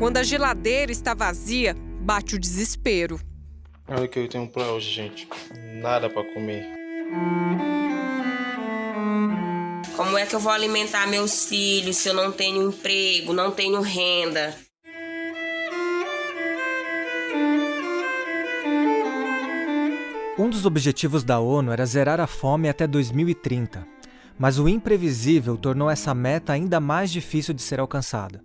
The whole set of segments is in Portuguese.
Quando a geladeira está vazia, bate o desespero. Olha o que eu tenho pra hoje, gente. Nada pra comer. Como é que eu vou alimentar meus filhos se eu não tenho emprego, não tenho renda? Um dos objetivos da ONU era zerar a fome até 2030, mas o imprevisível tornou essa meta ainda mais difícil de ser alcançada.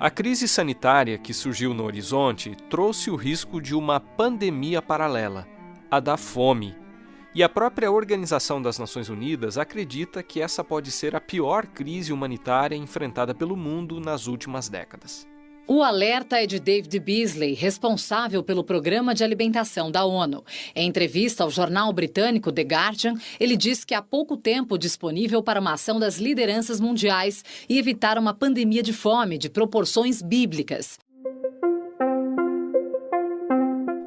A crise sanitária que surgiu no horizonte trouxe o risco de uma pandemia paralela, a da fome. E a própria Organização das Nações Unidas acredita que essa pode ser a pior crise humanitária enfrentada pelo mundo nas últimas décadas. O alerta é de David Beasley, responsável pelo Programa de Alimentação da ONU. Em entrevista ao jornal britânico The Guardian, ele diz que há pouco tempo disponível para uma ação das lideranças mundiais e evitar uma pandemia de fome de proporções bíblicas.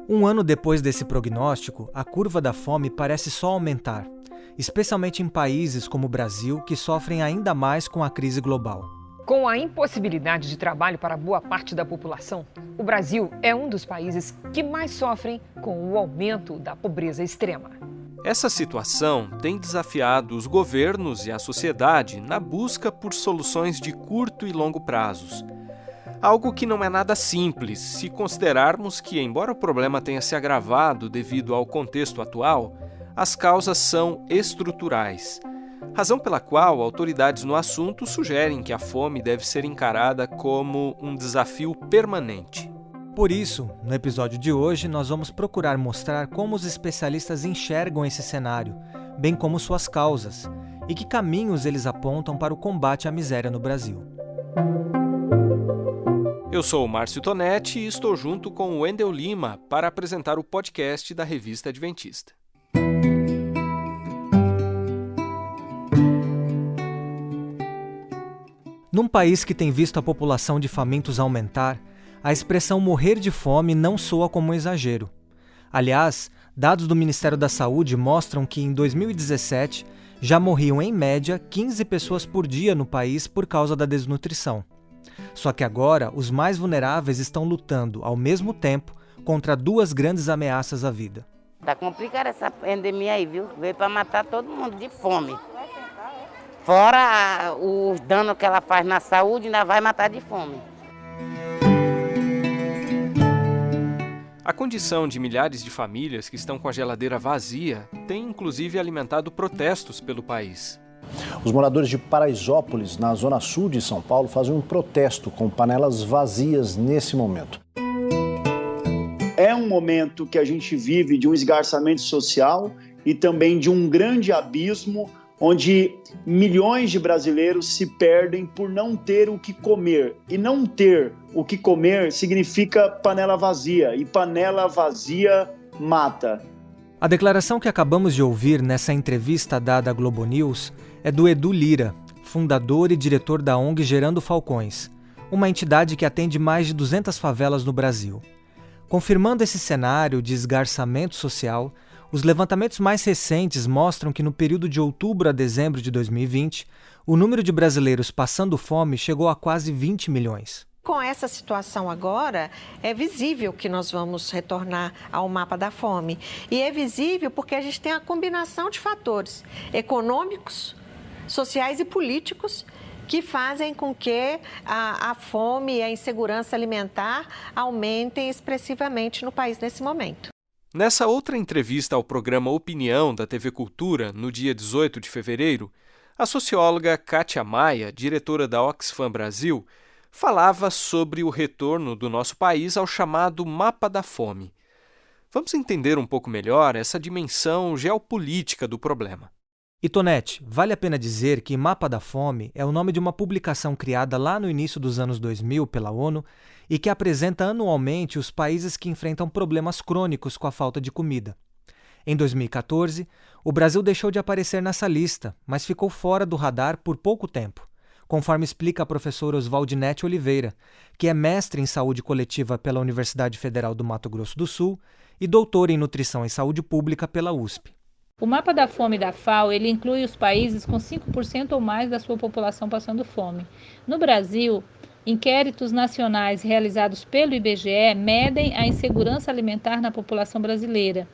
Um ano depois desse prognóstico, a curva da fome parece só aumentar, especialmente em países como o Brasil, que sofrem ainda mais com a crise global. Com a impossibilidade de trabalho para boa parte da população, o Brasil é um dos países que mais sofrem com o aumento da pobreza extrema. Essa situação tem desafiado os governos e a sociedade na busca por soluções de curto e longo prazos. Algo que não é nada simples, se considerarmos que, embora o problema tenha se agravado devido ao contexto atual, as causas são estruturais. Razão pela qual autoridades no assunto sugerem que a fome deve ser encarada como um desafio permanente. Por isso, no episódio de hoje, nós vamos procurar mostrar como os especialistas enxergam esse cenário, bem como suas causas, e que caminhos eles apontam para o combate à miséria no Brasil. Eu sou o Márcio Tonetti e estou junto com o Wendel Lima para apresentar o podcast da Revista Adventista. Num país que tem visto a população de famintos aumentar, a expressão morrer de fome não soa como um exagero. Aliás, dados do Ministério da Saúde mostram que em 2017 já morriam em média 15 pessoas por dia no país por causa da desnutrição. Só que agora os mais vulneráveis estão lutando ao mesmo tempo contra duas grandes ameaças à vida. Tá complicada essa pandemia aí, viu? Veio para matar todo mundo de fome. Fora os danos que ela faz na saúde, ainda vai matar de fome. A condição de milhares de famílias que estão com a geladeira vazia tem inclusive alimentado protestos pelo país. Os moradores de Paraisópolis, na zona sul de São Paulo, fazem um protesto com panelas vazias nesse momento. É um momento que a gente vive de um esgarçamento social e também de um grande abismo onde milhões de brasileiros se perdem por não ter o que comer. E não ter o que comer significa panela vazia, e panela vazia mata. A declaração que acabamos de ouvir nessa entrevista dada à Globo News é do Edu Lira, fundador e diretor da ONG Gerando Falcões, uma entidade que atende mais de 200 favelas no Brasil. Confirmando esse cenário de esgarçamento social, os levantamentos mais recentes mostram que no período de outubro a dezembro de 2020, o número de brasileiros passando fome chegou a quase 20 milhões. Com essa situação agora, é visível que nós vamos retornar ao mapa da fome. E é visível porque a gente tem a combinação de fatores econômicos, sociais e políticos que fazem com que a fome e a insegurança alimentar aumentem expressivamente no país nesse momento. Nessa outra entrevista ao programa Opinião da TV Cultura, no dia 18 de fevereiro, a socióloga Kátia Maia, diretora da Oxfam Brasil, falava sobre o retorno do nosso país ao chamado Mapa da Fome. Vamos entender um pouco melhor essa dimensão geopolítica do problema. E Tonetti, vale a pena dizer que Mapa da Fome é o nome de uma publicação criada lá no início dos anos 2000 pela ONU e que apresenta anualmente os países que enfrentam problemas crônicos com a falta de comida. Em 2014, o Brasil deixou de aparecer nessa lista, mas ficou fora do radar por pouco tempo, conforme explica a professora Oswaldinete Oliveira, que é mestre em saúde coletiva pela Universidade Federal do Mato Grosso do Sul e doutora em nutrição e saúde pública pela USP. O mapa da fome da FAO, ele inclui os países com 5% ou mais da sua população passando fome. No Brasil, inquéritos nacionais realizados pelo IBGE medem a insegurança alimentar na população brasileira.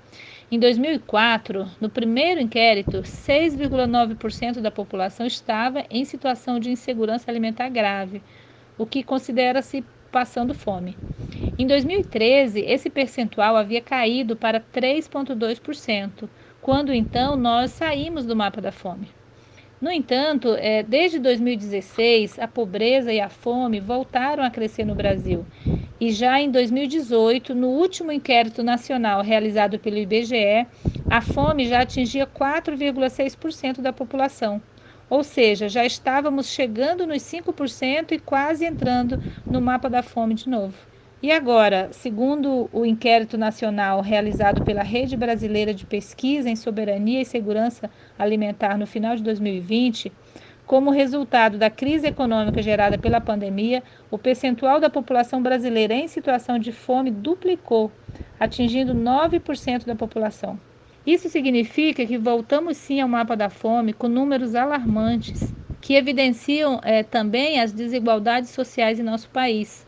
Em 2004, no primeiro inquérito, 6,9% da população estava em situação de insegurança alimentar grave, o que considera-se passando fome. Em 2013, esse percentual havia caído para 3,2%, quando então nós saímos do mapa da fome. No entanto, desde 2016, a pobreza e a fome voltaram a crescer no Brasil. E já em 2018, no último inquérito nacional realizado pelo IBGE, a fome já atingia 4,6% da população. Ou seja, já estávamos chegando nos 5% e quase entrando no mapa da fome de novo. E agora, segundo o inquérito nacional realizado pela Rede Brasileira de Pesquisa em Soberania e Segurança Alimentar no final de 2020, como resultado da crise econômica gerada pela pandemia, o percentual da população brasileira em situação de fome duplicou, atingindo 9% da população. Isso significa que voltamos sim ao mapa da fome com números alarmantes, que evidenciam também as desigualdades sociais em nosso país.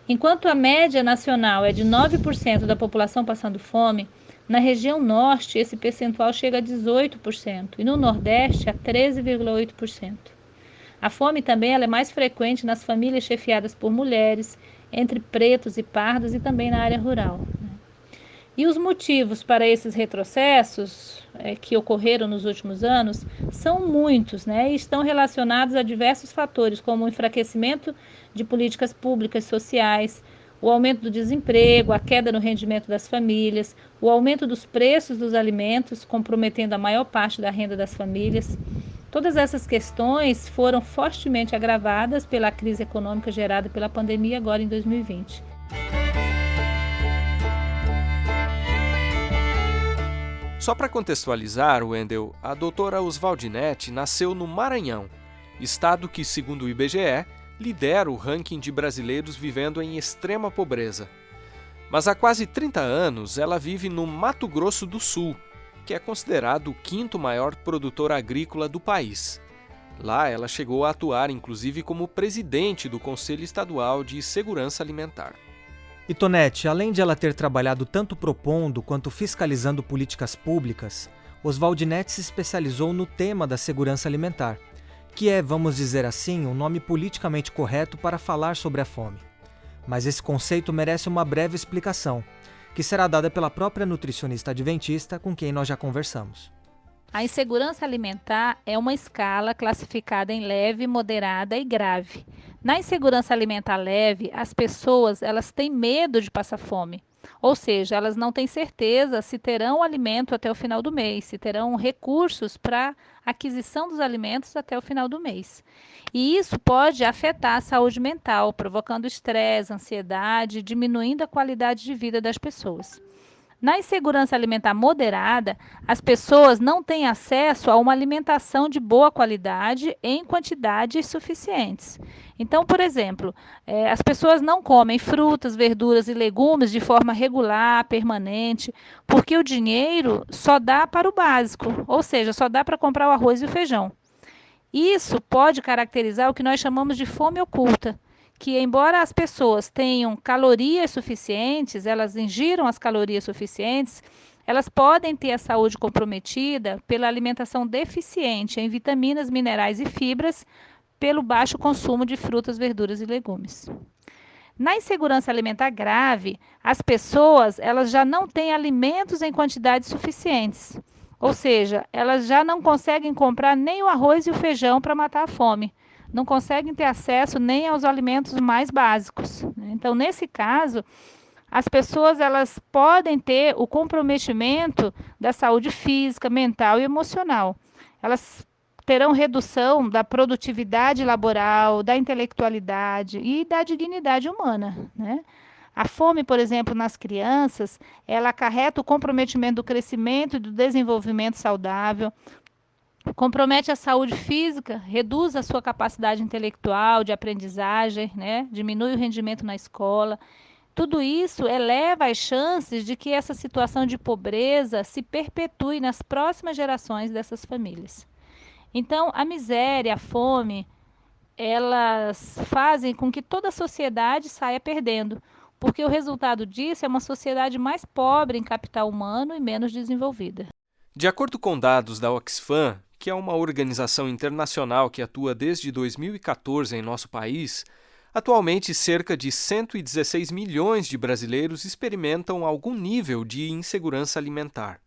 Enquanto a média nacional é de 9% da população passando fome, na região norte esse percentual chega a 18% e no nordeste a 13,8%. A fome também ela é mais frequente nas famílias chefiadas por mulheres, entre pretos e pardos e também na área rural. E os motivos para esses retrocessos que ocorreram nos últimos anos são muitos, e estão relacionados a diversos fatores, como o enfraquecimento de políticas públicas sociais, o aumento do desemprego, a queda no rendimento das famílias, o aumento dos preços dos alimentos, comprometendo a maior parte da renda das famílias. Todas essas questões foram fortemente agravadas pela crise econômica gerada pela pandemia agora em 2020. Só para contextualizar, Wendel, a doutora Oswaldinete nasceu no Maranhão, estado que, segundo o IBGE, lidera o ranking de brasileiros vivendo em extrema pobreza. Mas há quase 30 anos ela vive no Mato Grosso do Sul, que é considerado o quinto maior produtor agrícola do país. Lá ela chegou a atuar inclusive como presidente do Conselho Estadual de Segurança Alimentar. E Tonete, além de ela ter trabalhado tanto propondo quanto fiscalizando políticas públicas, Oswaldinete se especializou no tema da segurança alimentar, que é, vamos dizer assim, um nome politicamente correto para falar sobre a fome. Mas esse conceito merece uma breve explicação, que será dada pela própria nutricionista adventista com quem nós já conversamos. A insegurança alimentar é uma escala classificada em leve, moderada e grave. Na insegurança alimentar leve, as pessoas elas têm medo de passar fome. Ou seja, elas não têm certeza se terão alimento até o final do mês, se terão recursos para aquisição dos alimentos até o final do mês. E isso pode afetar a saúde mental, provocando estresse, ansiedade, diminuindo a qualidade de vida das pessoas. Na insegurança alimentar moderada, as pessoas não têm acesso a uma alimentação de boa qualidade em quantidades suficientes. Então, por exemplo, as pessoas não comem frutas, verduras e legumes de forma regular, permanente, porque o dinheiro só dá para o básico, ou seja, só dá para comprar o arroz e o feijão. Isso pode caracterizar o que nós chamamos de fome oculta, que embora as pessoas tenham calorias suficientes, elas ingiram as calorias suficientes, elas podem ter a saúde comprometida pela alimentação deficiente em vitaminas, minerais e fibras, pelo baixo consumo de frutas, verduras e legumes. Na insegurança alimentar grave, as pessoas elas já não têm alimentos em quantidades suficientes, ou seja, elas já não conseguem comprar nem o arroz e o feijão para matar a fome. Não conseguem ter acesso nem aos alimentos mais básicos. Então, nesse caso, as pessoas elas podem ter o comprometimento da saúde física, mental e emocional. Elas terão redução da produtividade laboral, da intelectualidade e da dignidade humana, A fome, por exemplo, nas crianças, ela acarreta o comprometimento do crescimento e do desenvolvimento saudável, compromete a saúde física, reduz a sua capacidade intelectual de aprendizagem, diminui o rendimento na escola, Tudo isso eleva as chances de que essa situação de pobreza se perpetue nas próximas gerações dessas famílias. Então, a miséria, a fome, elas fazem com que toda a sociedade saia perdendo, porque o resultado disso é uma sociedade mais pobre em capital humano e menos desenvolvida. De acordo com dados da Oxfam, que é uma organização internacional que atua desde 2014 em nosso país, atualmente cerca de 116 milhões de brasileiros experimentam algum nível de insegurança alimentar.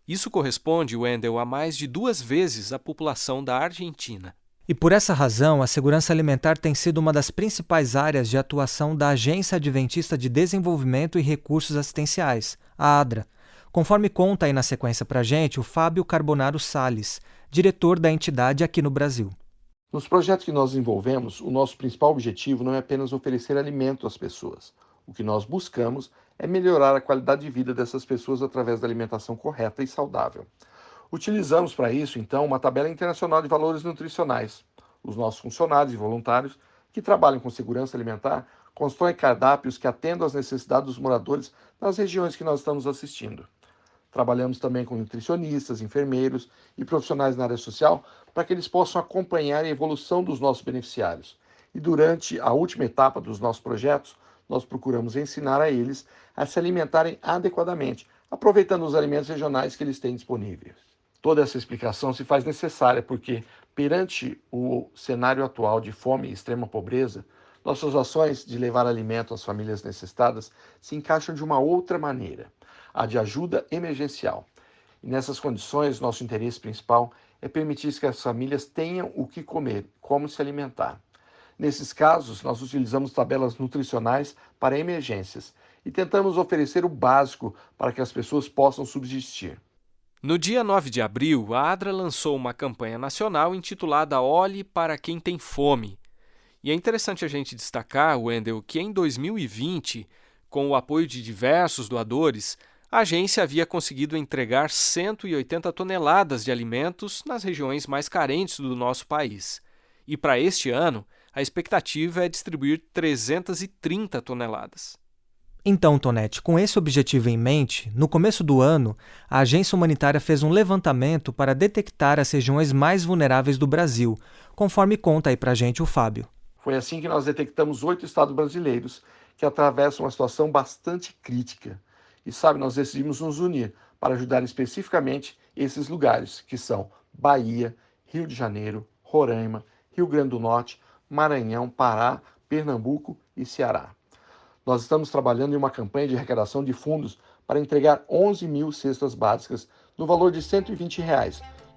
Isso corresponde, Wendel, a mais de 2 vezes a população da Argentina. E por essa razão, a segurança alimentar tem sido uma das principais áreas de atuação da Agência Adventista de Desenvolvimento e Recursos Assistenciais, a ADRA, conforme conta aí na sequência para a gente o Fábio Carbonaro Salles, diretor da entidade aqui no Brasil. Nos projetos que nós desenvolvemos, o nosso principal objetivo não é apenas oferecer alimento às pessoas. O que nós buscamos é melhorar a qualidade de vida dessas pessoas através da alimentação correta e saudável. Utilizamos para isso, então, uma tabela internacional de valores nutricionais. Os nossos funcionários e voluntários que trabalham com segurança alimentar constroem cardápios que atendam às necessidades dos moradores nas regiões que nós estamos assistindo. Trabalhamos também com nutricionistas, enfermeiros e profissionais na área social para que eles possam acompanhar a evolução dos nossos beneficiários. E durante a última etapa dos nossos projetos, nós procuramos ensinar a eles a se alimentarem adequadamente, aproveitando os alimentos regionais que eles têm disponíveis. Toda essa explicação se faz necessária porque, perante o cenário atual de fome e extrema pobreza, nossas ações de levar alimento às famílias necessitadas se encaixam de uma outra maneira, a de ajuda emergencial. E nessas condições, nosso interesse principal é permitir que as famílias tenham o que comer, como se alimentar. Nesses casos, nós utilizamos tabelas nutricionais para emergências e tentamos oferecer o básico para que as pessoas possam subsistir. No dia 9 de abril, a ADRA lançou uma campanha nacional intitulada Olhe para quem tem fome. E é interessante a gente destacar, Wendel, que em 2020, com o apoio de diversos doadores, a agência havia conseguido entregar 180 toneladas de alimentos nas regiões mais carentes do nosso país. E para este ano, a expectativa é distribuir 330 toneladas. Então, Tonete, com esse objetivo em mente, no começo do ano, a agência humanitária fez um levantamento para detectar as regiões mais vulneráveis do Brasil, conforme conta aí pra gente o Fábio. Foi assim que nós detectamos 8 estados brasileiros que atravessam uma situação bastante crítica. E nós decidimos nos unir para ajudar especificamente esses lugares, que são Bahia, Rio de Janeiro, Roraima, Rio Grande do Norte, Maranhão, Pará, Pernambuco e Ceará. Nós estamos trabalhando em uma campanha de arrecadação de fundos para entregar 11 mil cestas básicas no valor de R$ 120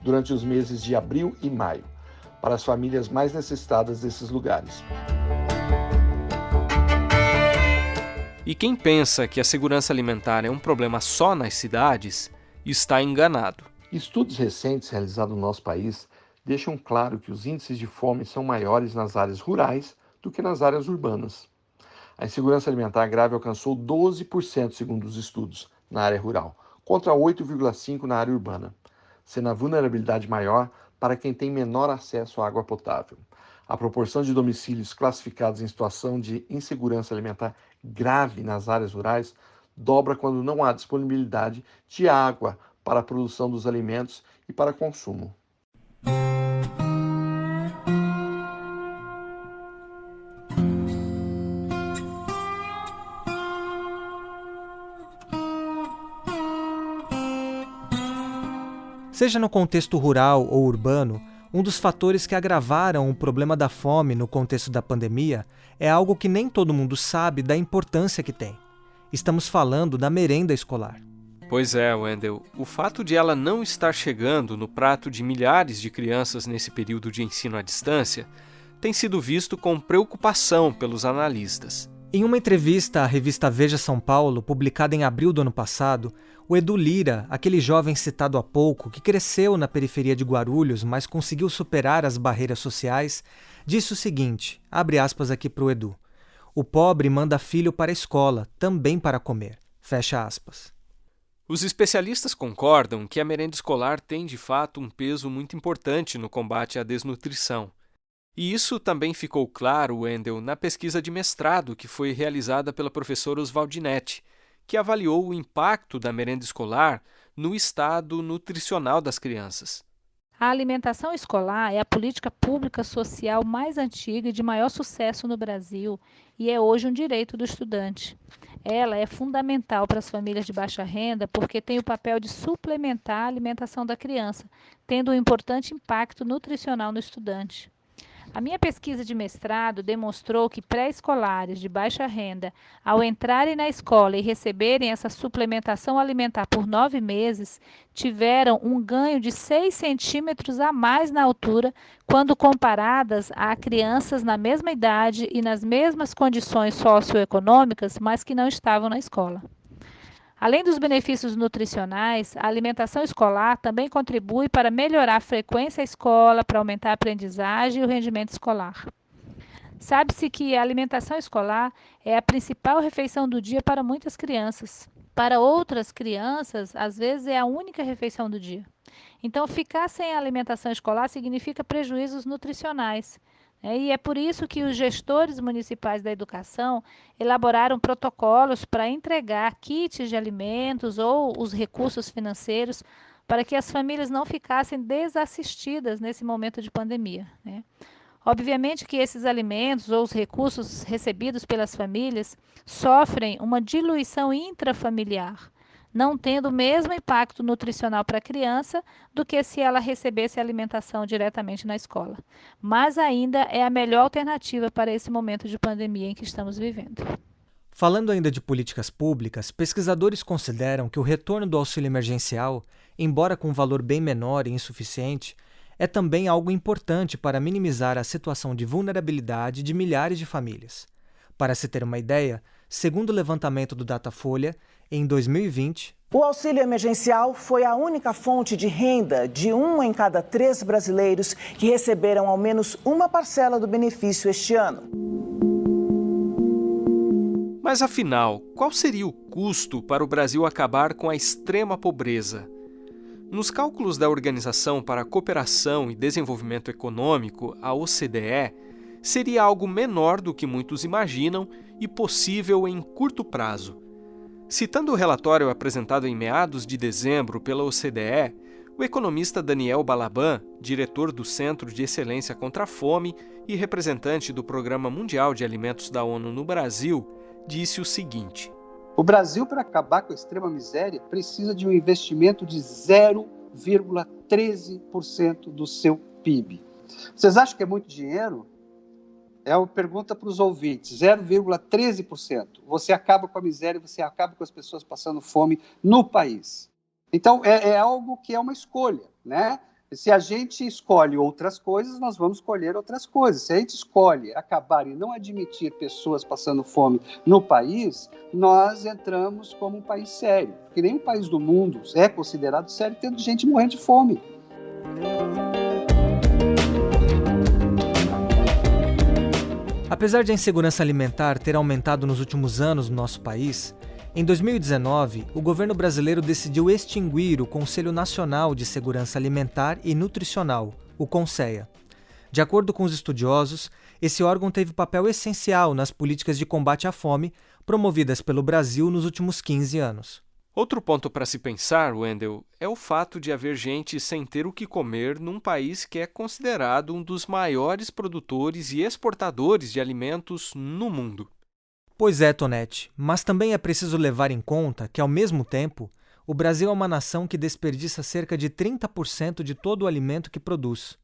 durante os meses de abril e maio, para as famílias mais necessitadas desses lugares. E quem pensa que a segurança alimentar é um problema só nas cidades, está enganado. Estudos recentes realizados no nosso país deixam claro que os índices de fome são maiores nas áreas rurais do que nas áreas urbanas. A insegurança alimentar grave alcançou 12%, segundo os estudos, na área rural, contra 8,5% na área urbana, sendo a vulnerabilidade maior para quem tem menor acesso à água potável. A proporção de domicílios classificados em situação de insegurança alimentar grave nas áreas rurais dobra quando não há disponibilidade de água para a produção dos alimentos e para consumo. Seja no contexto rural ou urbano, um dos fatores que agravaram o problema da fome no contexto da pandemia é algo que nem todo mundo sabe da importância que tem. Estamos falando da merenda escolar. Pois é, Wendel. O fato de ela não estar chegando no prato de milhares de crianças nesse período de ensino à distância tem sido visto com preocupação pelos analistas. Em uma entrevista à revista Veja São Paulo, publicada em abril do ano passado, o Edu Lira, aquele jovem citado há pouco, que cresceu na periferia de Guarulhos, mas conseguiu superar as barreiras sociais, disse o seguinte, abre aspas aqui para o Edu, o pobre manda filho para a escola, também para comer, fecha aspas. Os especialistas concordam que a merenda escolar tem, de fato, um peso muito importante no combate à desnutrição. E isso também ficou claro, Wendel, na pesquisa de mestrado que foi realizada pela professora Oswaldinetti, que avaliou o impacto da merenda escolar no estado nutricional das crianças. A alimentação escolar é a política pública social mais antiga e de maior sucesso no Brasil e é hoje um direito do estudante. Ela é fundamental para as famílias de baixa renda porque tem o papel de suplementar a alimentação da criança, tendo um importante impacto nutricional no estudante. A minha pesquisa de mestrado demonstrou que pré-escolares de baixa renda, ao entrarem na escola e receberem essa suplementação alimentar por 9 meses, tiveram um ganho de 6 centímetros a mais na altura quando comparadas a crianças na mesma idade e nas mesmas condições socioeconômicas, mas que não estavam na escola. Além dos benefícios nutricionais, a alimentação escolar também contribui para melhorar a frequência à escola, para aumentar a aprendizagem e o rendimento escolar. Sabe-se que a alimentação escolar é a principal refeição do dia para muitas crianças. Para outras crianças, às vezes é a única refeição do dia. Então, ficar sem a alimentação escolar significa prejuízos nutricionais. E é por isso que os gestores municipais da educação elaboraram protocolos para entregar kits de alimentos ou os recursos financeiros para que as famílias não ficassem desassistidas nesse momento de pandemia. Obviamente que esses alimentos ou os recursos recebidos pelas famílias sofrem uma diluição intrafamiliar, não tendo o mesmo impacto nutricional para a criança do que se ela recebesse alimentação diretamente na escola. Mas ainda é a melhor alternativa para esse momento de pandemia em que estamos vivendo. Falando ainda de políticas públicas, pesquisadores consideram que o retorno do auxílio emergencial, embora com um valor bem menor e insuficiente, é também algo importante para minimizar a situação de vulnerabilidade de milhares de famílias. Para se ter uma ideia, segundo o levantamento do Datafolha, em 2020, o auxílio emergencial foi a única fonte de renda de 1 em cada 3 brasileiros que receberam ao menos uma parcela do benefício este ano. Mas afinal, qual seria o custo para o Brasil acabar com a extrema pobreza? Nos cálculos da Organização para a Cooperação e Desenvolvimento Econômico, a OCDE, seria algo menor do que muitos imaginam e possível em curto prazo. Citando o relatório apresentado em meados de dezembro pela OCDE, o economista Daniel Balaban, diretor do Centro de Excelência contra a Fome e representante do Programa Mundial de Alimentos da ONU no Brasil, disse o seguinte: o Brasil, para acabar com a extrema miséria, precisa de um investimento de 0,13% do seu PIB. Vocês acham que é muito dinheiro? É uma pergunta para os ouvintes, 0,13%. Você acaba com a miséria, você acaba com as pessoas passando fome no país. Então, é algo que é uma escolha, né? Se a gente escolhe outras coisas, nós vamos escolher outras coisas. Se a gente escolhe acabar e não admitir pessoas passando fome no país, nós entramos como um país sério. Porque nenhum país do mundo é considerado sério tendo gente morrendo de fome. Apesar de a insegurança alimentar ter aumentado nos últimos anos no nosso país, em 2019, o governo brasileiro decidiu extinguir o Conselho Nacional de Segurança Alimentar e Nutricional, o CONSEA. De acordo com os estudiosos, esse órgão teve papel essencial nas políticas de combate à fome promovidas pelo Brasil nos últimos 15 anos. Outro ponto para se pensar, Wendel, é o fato de haver gente sem ter o que comer num país que é considerado um dos maiores produtores e exportadores de alimentos no mundo. Pois é, Tonete, mas também é preciso levar em conta que, ao mesmo tempo, o Brasil é uma nação que desperdiça cerca de 30% de todo o alimento que produz.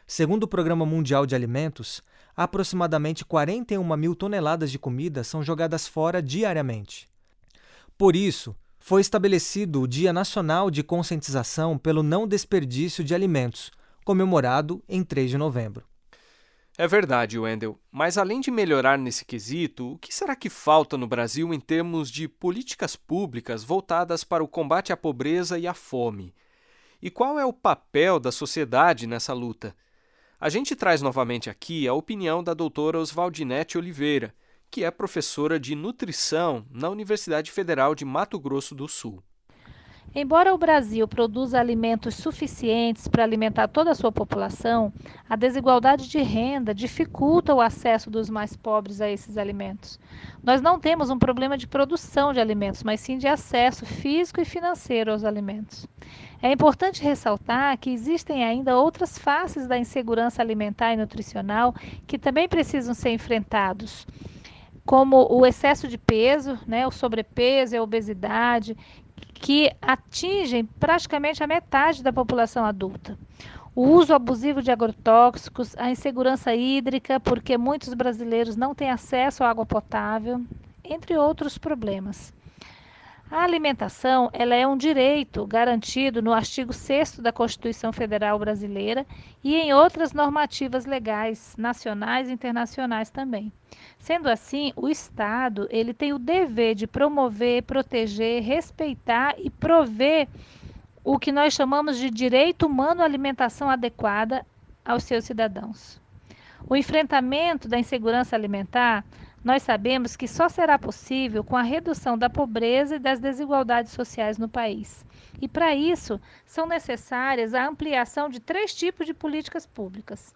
Segundo o Programa Mundial de Alimentos, aproximadamente 41 mil toneladas de comida são jogadas fora diariamente. Por isso, foi estabelecido o Dia Nacional de Conscientização pelo Não Desperdício de Alimentos, comemorado em 3 de novembro. É verdade, Wendel, mas além de melhorar nesse quesito, o que será que falta no Brasil em termos de políticas públicas voltadas para o combate à pobreza e à fome? E qual é o papel da sociedade nessa luta? A gente traz novamente aqui a opinião da doutora Oswaldinetti Oliveira, que é professora de nutrição na Universidade Federal de Mato Grosso do Sul. Embora o Brasil produza alimentos suficientes para alimentar toda a sua população, a desigualdade de renda dificulta o acesso dos mais pobres a esses alimentos. Nós não temos um problema de produção de alimentos, mas sim de acesso físico e financeiro aos alimentos. É importante ressaltar que existem ainda outras faces da insegurança alimentar e nutricional que também precisam ser enfrentados, como o excesso de peso, o sobrepeso e a obesidade, que atingem praticamente a metade da população adulta. O uso abusivo de agrotóxicos, a insegurança hídrica, porque muitos brasileiros não têm acesso à água potável, entre outros problemas. A alimentação, ela é um direito garantido no artigo 6º da Constituição Federal Brasileira e em outras normativas legais, nacionais e internacionais também. Sendo assim, o Estado, ele tem o dever de promover, proteger, respeitar e prover o que nós chamamos de direito humano à alimentação adequada aos seus cidadãos. O enfrentamento da insegurança alimentar, nós sabemos que só será possível com a redução da pobreza e das desigualdades sociais no país. E para isso, são necessárias a ampliação de 3 tipos de políticas públicas.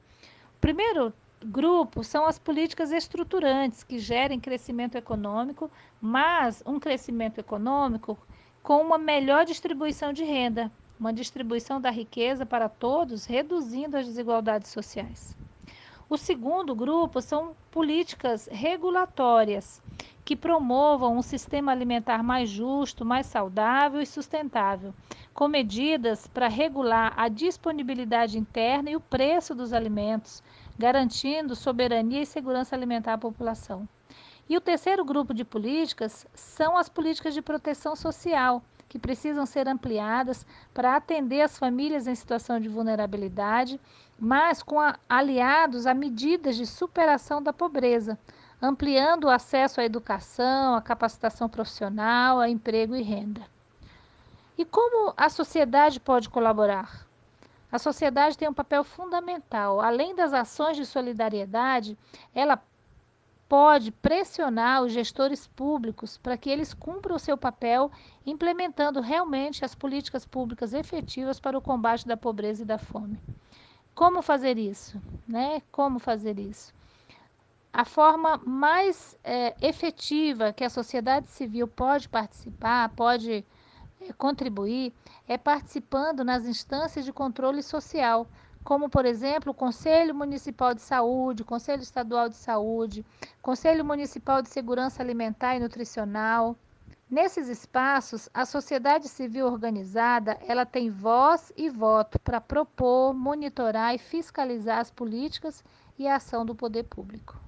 O primeiro grupo são as políticas estruturantes, que gerem crescimento econômico, mas um crescimento econômico com uma melhor distribuição de renda, uma distribuição da riqueza para todos, reduzindo as desigualdades sociais. O segundo grupo são políticas regulatórias, que promovam um sistema alimentar mais justo, mais saudável e sustentável, com medidas para regular a disponibilidade interna e o preço dos alimentos, garantindo soberania e segurança alimentar à população. E o terceiro grupo de políticas são as políticas de proteção social, que precisam ser ampliadas para atender as famílias em situação de vulnerabilidade, mas aliados a medidas de superação da pobreza, ampliando o acesso à educação, à capacitação profissional, a emprego e renda. E como a sociedade pode colaborar? A sociedade tem um papel fundamental. Além das ações de solidariedade, ela pode pressionar os gestores públicos para que eles cumpram o seu papel, implementando realmente as políticas públicas efetivas para o combate da pobreza e da fome. Como fazer isso? Como fazer isso? A forma mais efetiva que a sociedade civil pode participar, pode contribuir, é participando nas instâncias de controle social, como, por exemplo, o Conselho Municipal de Saúde, Conselho Estadual de Saúde, Conselho Municipal de Segurança Alimentar e Nutricional. Nesses espaços, a sociedade civil organizada, ela tem voz e voto para propor, monitorar e fiscalizar as políticas e a ação do poder público.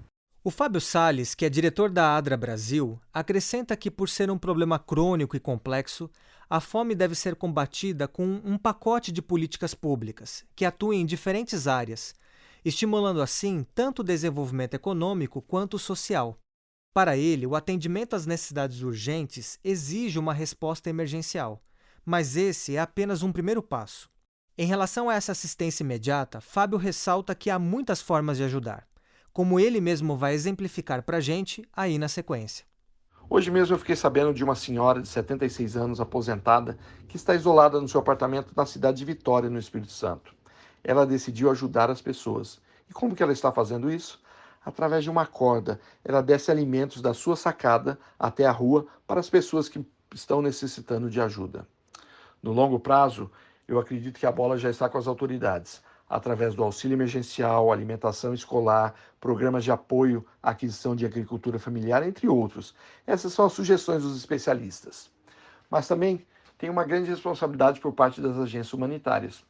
O Fábio Salles, que é diretor da ADRA Brasil, acrescenta que, por ser um problema crônico e complexo, a fome deve ser combatida com um pacote de políticas públicas, que atuem em diferentes áreas, estimulando assim tanto o desenvolvimento econômico quanto o social. Para ele, o atendimento às necessidades urgentes exige uma resposta emergencial, mas esse é apenas um primeiro passo. Em relação a essa assistência imediata, Fábio ressalta que há muitas formas de ajudar, como ele mesmo vai exemplificar para a gente aí na sequência. Hoje mesmo eu fiquei sabendo de uma senhora de 76 anos, aposentada, que está isolada no seu apartamento na cidade de Vitória, no Espírito Santo. Ela decidiu ajudar as pessoas. E como que ela está fazendo isso? Através de uma corda. Ela desce alimentos da sua sacada até a rua para as pessoas que estão necessitando de ajuda. No longo prazo, eu acredito que a bola já está com as autoridades, através do auxílio emergencial, alimentação escolar, programas de apoio à aquisição de agricultura familiar, entre outros. Essas são as sugestões dos especialistas. Mas também tem uma grande responsabilidade por parte das agências humanitárias,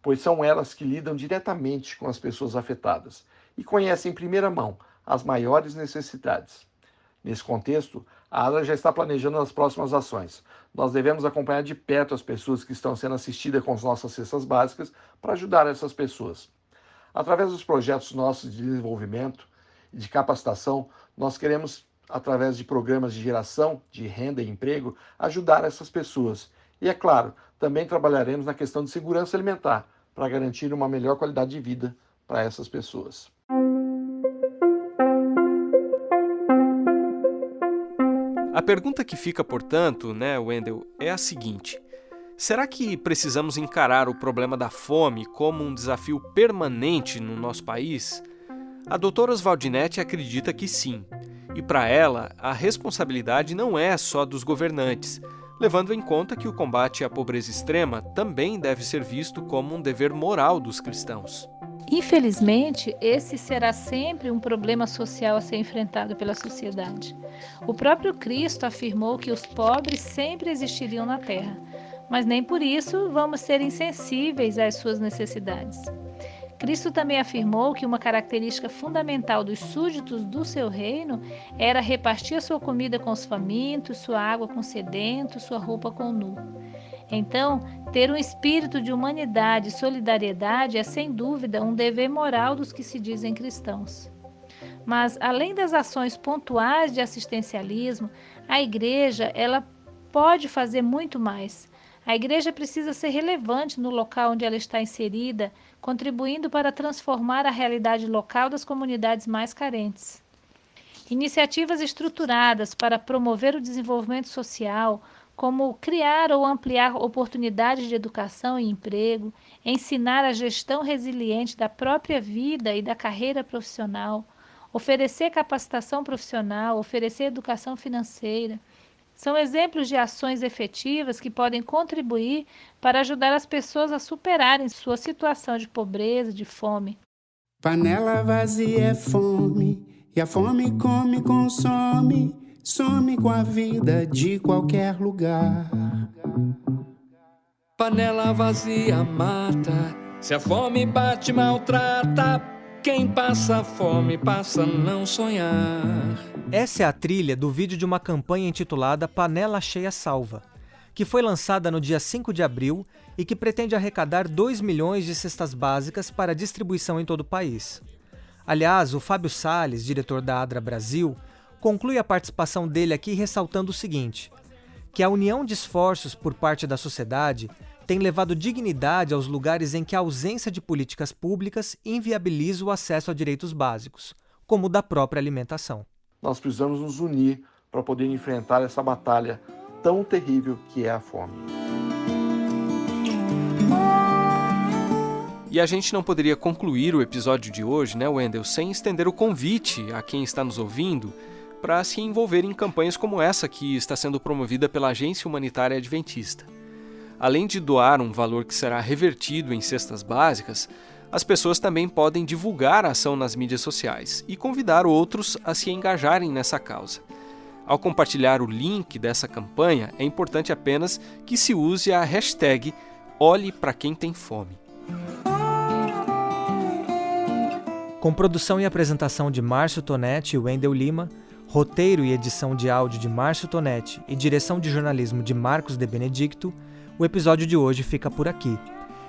pois são elas que lidam diretamente com as pessoas afetadas e conhecem em primeira mão as maiores necessidades. Nesse contexto, a ADRA já está planejando as próximas ações. Nós devemos acompanhar de perto as pessoas que estão sendo assistidas com as nossas cestas básicas para ajudar essas pessoas. Através dos projetos nossos de desenvolvimento e de capacitação, nós queremos, através de programas de geração de renda e emprego, ajudar essas pessoas. E, é claro, também trabalharemos na questão de segurança alimentar para garantir uma melhor qualidade de vida para essas pessoas. A pergunta que fica, portanto, Wendel, é a seguinte: Será que precisamos encarar o problema da fome como um desafio permanente no nosso país? A doutora Oswaldinete acredita que sim, e para ela, a responsabilidade não é só dos governantes, levando em conta que o combate à pobreza extrema também deve ser visto como um dever moral dos cristãos. Infelizmente, esse será sempre um problema social a ser enfrentado pela sociedade. O próprio Cristo afirmou que os pobres sempre existiriam na Terra, mas nem por isso vamos ser insensíveis às suas necessidades. Cristo também afirmou que uma característica fundamental dos súditos do seu reino era repartir a sua comida com os famintos, sua água com os sedentos, sua roupa com o nu. Então, ter um espírito de humanidade e solidariedade é, sem dúvida, um dever moral dos que se dizem cristãos. Mas, além das ações pontuais de assistencialismo, a Igreja ela pode fazer muito mais. A Igreja precisa ser relevante no local onde ela está inserida, contribuindo para transformar a realidade local das comunidades mais carentes. Iniciativas estruturadas para promover o desenvolvimento social, como criar ou ampliar oportunidades de educação e emprego, ensinar a gestão resiliente da própria vida e da carreira profissional, oferecer capacitação profissional, oferecer educação financeira, são exemplos de ações efetivas que podem contribuir para ajudar as pessoas a superarem sua situação de pobreza, de fome. Panela vazia é fome, e a fome come, consome, some com a vida de qualquer lugar. Panela vazia mata, se a fome bate, maltrata. Quem passa fome passa a não sonhar. Essa é a trilha do vídeo de uma campanha intitulada Panela Cheia Salva, que foi lançada no dia 5 de abril e que pretende arrecadar 2 milhões de cestas básicas para distribuição em todo o país. Aliás, o Fábio Salles, diretor da ADRA Brasil, conclui a participação dele aqui ressaltando o seguinte, que a união de esforços por parte da sociedade tem levado dignidade aos lugares em que a ausência de políticas públicas inviabiliza o acesso a direitos básicos, como o da própria alimentação. Nós precisamos nos unir para poder enfrentar essa batalha tão terrível que é a fome. E a gente não poderia concluir o episódio de hoje, né, Wendel, sem estender o convite a quem está nos ouvindo para se envolver em campanhas como essa que está sendo promovida pela Agência Humanitária Adventista. Além de doar um valor que será revertido em cestas básicas, as pessoas também podem divulgar a ação nas mídias sociais e convidar outros a se engajarem nessa causa. Ao compartilhar o link dessa campanha, é importante apenas que se use a hashtag Olhe para quem tem fome. Com produção e apresentação de Márcio Tonetti e Wendel Lima, roteiro e edição de áudio de Márcio Tonetti e direção de jornalismo de Marcos de Benedicto, o episódio de hoje fica por aqui.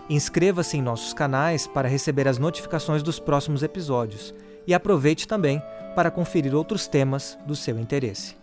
Inscreva-se em nossos canais para receber as notificações dos próximos episódios e aproveite também para conferir outros temas do seu interesse.